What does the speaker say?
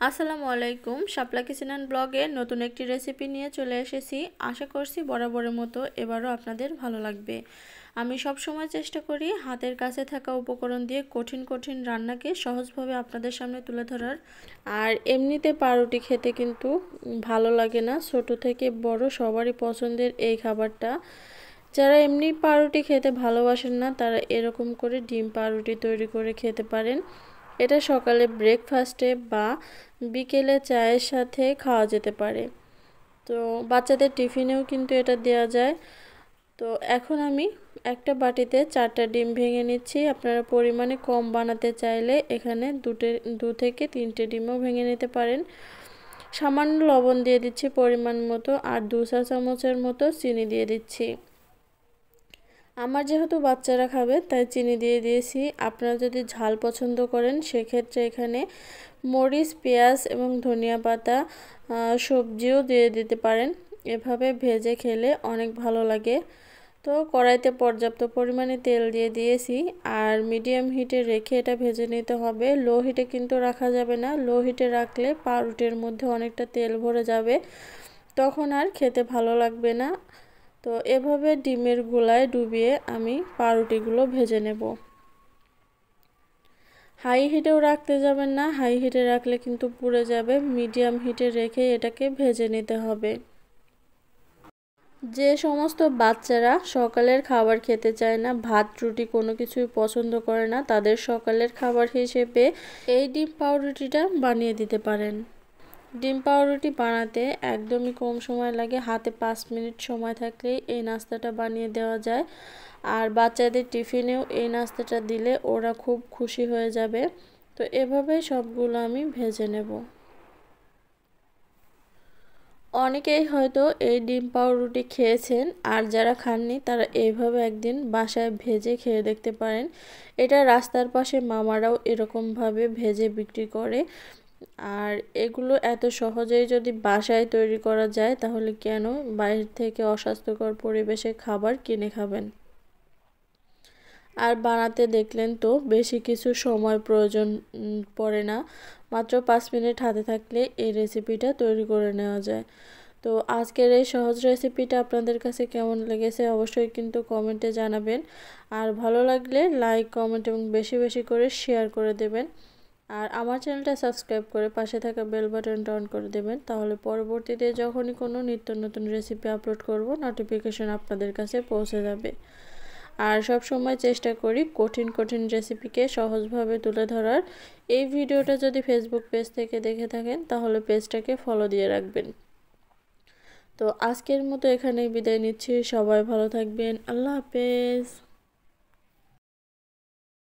আসসালামু আলাইকুম, শাপলা kitchen and ব্লগে নতুন একটি রেসিপি নিয়ে চলে এসেছি। আশা করছি বরাবরের মতো এবারও আপনাদের ভালো লাগবে। আমি সব সময় চেষ্টা করি হাতের কাছে থাকা উপকরণ দিয়ে কঠিন কঠিন রান্নাকে সহজভাবে আপনাদের সামনে তুলে ধরার। আর এমনিতে পাউরুটি খেতে কিন্তু ভালো লাগে না, ছোট থেকে বড় সবারই পছন্দের এই খাবারটা। যারা এমনি পাউরুটি খেতে ভালোবাসেন না তারা এরকম করে ডিম পাউরুটি তৈরি করে খেতে পারেন। এটা সকালে ব্রেকফাস্টে বা বিকেলে চায়ের সাথে খাওয়া যেতে পারে। তো বাচ্চাদের টিফিনেও কিন্তু এটা দেওয়া যায়। তো এখন আমি একটা বাটিতে 4টা ডিম ভেঙে নিচ্ছি। আপনারা পরিমাণে কম বানাতে চাইলে এখানে 2 থেকে 3টে ডিমও ভেঙে নিতে পারেন। সামান্য লবণ দিয়ে দিচ্ছি পরিমাণ মতো, আর 2 চা চামচের মতো চিনি দিয়ে দিচ্ছি। আমার যেহেতু বাচ্চারা খাবে তাই চিনি দিয়ে দিয়েছি। আপনারা যদি ঝাল পছন্দ করেন সেক্ষেত্রে এখানে মরিচ, পেঁয়াজ এবং ধনিয়া পাতা সবজিও দিয়ে দিতে পারেন। এভাবে ভেজে খেলে অনেক ভালো লাগে। তো কড়াইতে পর্যাপ্ত পরিমাণে তেল দিয়ে দিয়েছি, আর মিডিয়াম হিটে রেখে এটা ভেজে নিতে হবে। লো হিটে কিন্তু রাখা যাবে না, লো হিটে রাখলে পাউরুটির মধ্যে অনেকটা তেল ভরে যাবে, তখন আর খেতে ভালো লাগবে না। তো এভাবে ডিমের গোলায় ডুবিয়ে আমি পাউরুটিগুলো ভেজে নেব। হাই হিটেও রাখতে যাবেন না, হাই হিটে রাখলে কিন্তু পুড়ে যাবে। মিডিয়াম হিটে রেখে এটাকে ভেজে নিতে হবে। যে সমস্ত বাচ্চারা সকালের খাবার খেতে চায় না, ভাত রুটি কোনো কিছুই পছন্দ করে না, তাদের সকালের খাবার হিসেবে এই ডিম পাউরুটিটা বানিয়ে দিতে পারেন। ডিম পাউরুটি বানাতে একদমই কম সময় লাগে, হাতে 5 মিনিট সময় থাকলেই এই নাস্তাটা বানিয়ে দেওয়া যায়। আর বাচ্চাদের টিফিনেও এই নাস্তাটা দিলে ওরা খুব খুশি হয়ে যাবে। তো এভাবেই সবগুলো আমি ভেজে নেব। অনেকেই হয়তো এই ডিম পাউরুটি খেয়েছেন, আর যারা খাননি তারা এইভাবে একদিন বাসায় ভেজে খেয়ে দেখতে পারেন। এটা রাস্তার পাশে মামারাও এরকমভাবে ভেজে বিক্রি করে। আর এগুলো এত সহজেই যদি বাসায় তৈরি করা যায় তাহলে কেন বাইরে থেকে অস্বাস্থ্যকর পরিবেশে খাবার কিনে খাবেন। আর বানাতে দেখলেন তো বেশি কিছু সময় প্রয়োজন পড়ে না, মাত্র 5 মিনিট হাতে থাকলে এই রেসিপিটা তৈরি করে নেওয়া যায়। তো আজকের এই সহজ রেসিপিটা আপনাদের কাছে কেমন লেগেছে অবশ্যই কিন্তু কমেন্টে জানাবেন। আর ভালো লাগলে লাইক, কমেন্ট এবং বেশি বেশি করে শেয়ার করে দেবেন। আর আমার চ্যানেলটা সাবস্ক্রাইব করে পাশে থাকা বেল বাটনটা অন করে দেবেন, তাহলে পরবর্তীতে যখনই কোনো নিত্য নতুন রেসিপি আপলোড করব নোটিফিকেশন আপনাদের কাছে পৌঁছে যাবে। আর সব সময় চেষ্টা করি কঠিন কঠিন রেসিপিকে সহজভাবে তুলে ধরার। এই ভিডিওটা যদি ফেসবুক পেজ থেকে দেখে থাকেন তাহলে পেজটাকে ফলো দিয়ে রাখবেন। তো আজকের মতো এখানেই বিদায় নিচ্ছি। সবাই ভালো থাকবেন। আল্লাহ হাফেজ।